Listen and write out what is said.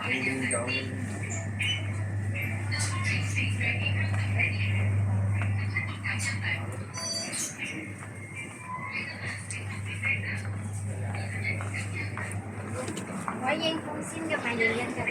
Nói với em không xin gặp mày liền cho